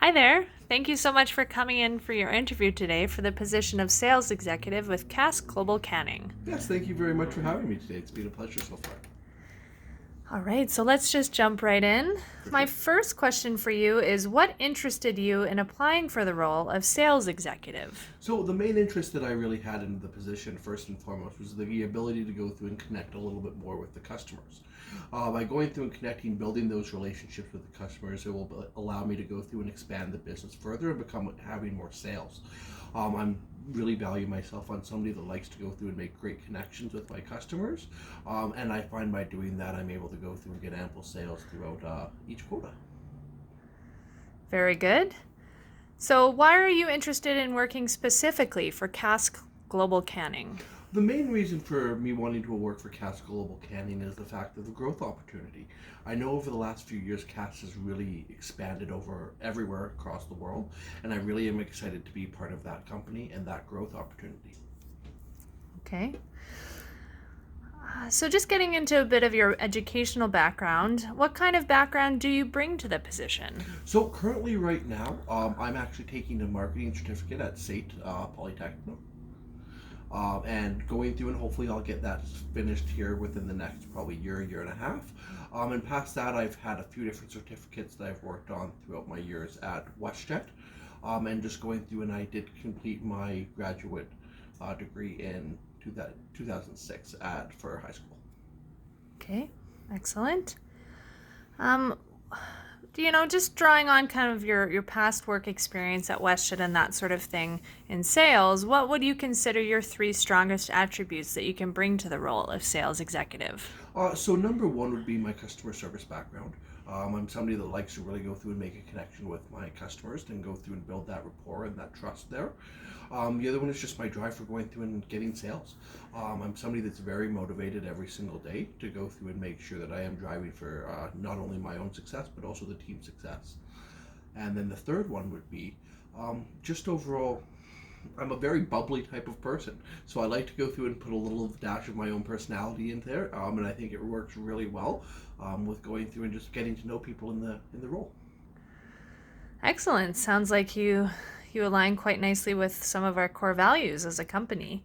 Hi there. Thank you so much for coming in for your interview today for the position of sales executive with Cask Global Canning. Yes, thank you very much for having me today. It's been a pleasure so far. All right, so let's just jump right in. My first question for you is what interested you in applying for the role of sales executive? So the main interest that I really had in the position, first and foremost, was the ability to go through and connect a little bit more with the customers. By going through and connecting, building those relationships with the customers, it will allow me to go through and expand the business further and become having more sales. I'm really value myself on somebody that likes to go through and make great connections with my customers, and I find by doing that I'm able to go through and get ample sales throughout each quota. Very good. So, why are you interested in working specifically for Cask Global Canning? The main reason for me wanting to work for Cass Global Canning is the fact of the growth opportunity. I know over the last few years, Cass has really expanded over everywhere across the world, and I really am excited to be part of that company and that growth opportunity. Okay. So, just getting into a bit of your educational background, what kind of background do you bring to the position? So currently, right now, I'm actually taking a marketing certificate at SAIT Polytechnic. And going through, and hopefully I'll get that finished here within the next probably year and a half. And past that, I've had a few different certificates that I've worked on throughout my years at WestJet. And just going through, and I did complete my graduate degree in 2006 for high school. Okay, excellent. Um, just drawing on kind of your past work experience at WestJet and that sort of thing in sales, what would you consider your three strongest attributes that you can bring to the role of sales executive? So number one would be my customer service background. I'm somebody that likes to really go through and make a connection with my customers and go through and build that rapport and that trust there. The other one is just my drive for going through and getting sales. I'm somebody that's very motivated every single day to go through and make sure that I am driving for not only my own success, but also the team's success. And then the third one would be just overall, I'm a very bubbly type of person, so I like to go through and put a little dash of my own personality in there, and I think it works really well with going through and just getting to know people in the role. Excellent. Sounds like you align quite nicely with some of our core values as a company.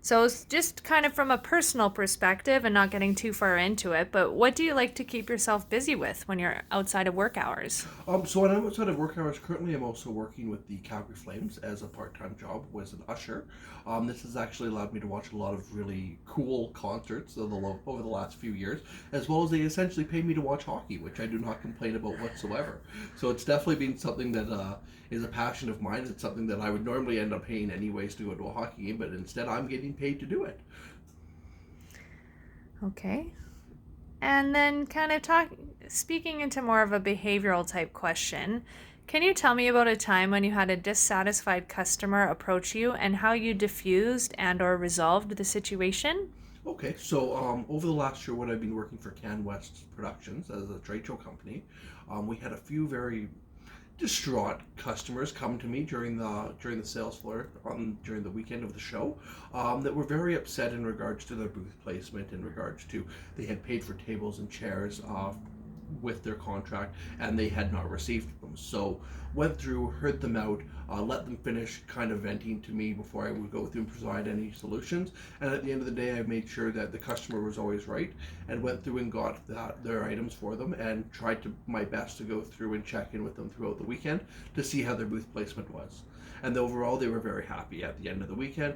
So just kind of from a personal perspective and not getting too far into it, but what do you like to keep yourself busy with when you're outside of work hours? So when I'm outside of work hours, currently I'm also working with the Calgary Flames as a part-time job as an usher. This has actually allowed me to watch a lot of really cool concerts over the last few years, as well as they essentially pay me to watch hockey, which I do not complain about whatsoever. So it's definitely been something that is a passion of mine. It's something that I would normally end up paying anyways to go to a hockey game, but instead I'm getting paid to do it. Okay. And then speaking into more of a behavioral type question, can you tell me about a time when you had a dissatisfied customer approach you and how you diffused and or resolved the situation? Okay, so over the last year, when I've been working for Can West Productions as a trade show company, we had a few very distraught customers come to me during the sales floor during the weekend of the show, that were very upset in regards to their booth placement, in regards to they had paid for tables and chairs with their contract and they had not received them. So went through, heard them out, let them finish kind of venting to me before I would go through and provide any solutions. And at the end of the day, I made sure that the customer was always right and went through and got their items for them and tried to my best to go through and check in with them throughout the weekend to see how their booth placement was. And overall, they were very happy at the end of the weekend.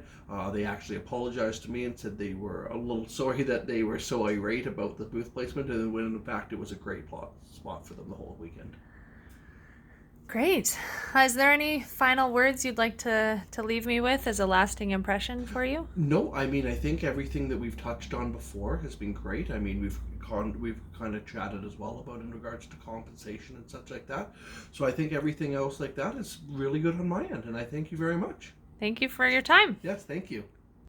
They actually apologized to me and said they were a little sorry that they were so irate about the booth placement, and when in fact it was a great spot for them the whole weekend. Great. Is there any final words you'd like to leave me with as a lasting impression for you? No, I mean, I think everything that we've touched on before has been great. I mean, we've kind of chatted as well about in regards to compensation and such like that. So I think everything else like that is really good on my end, and I thank you very much. Thank you for your time. Yes, thank you.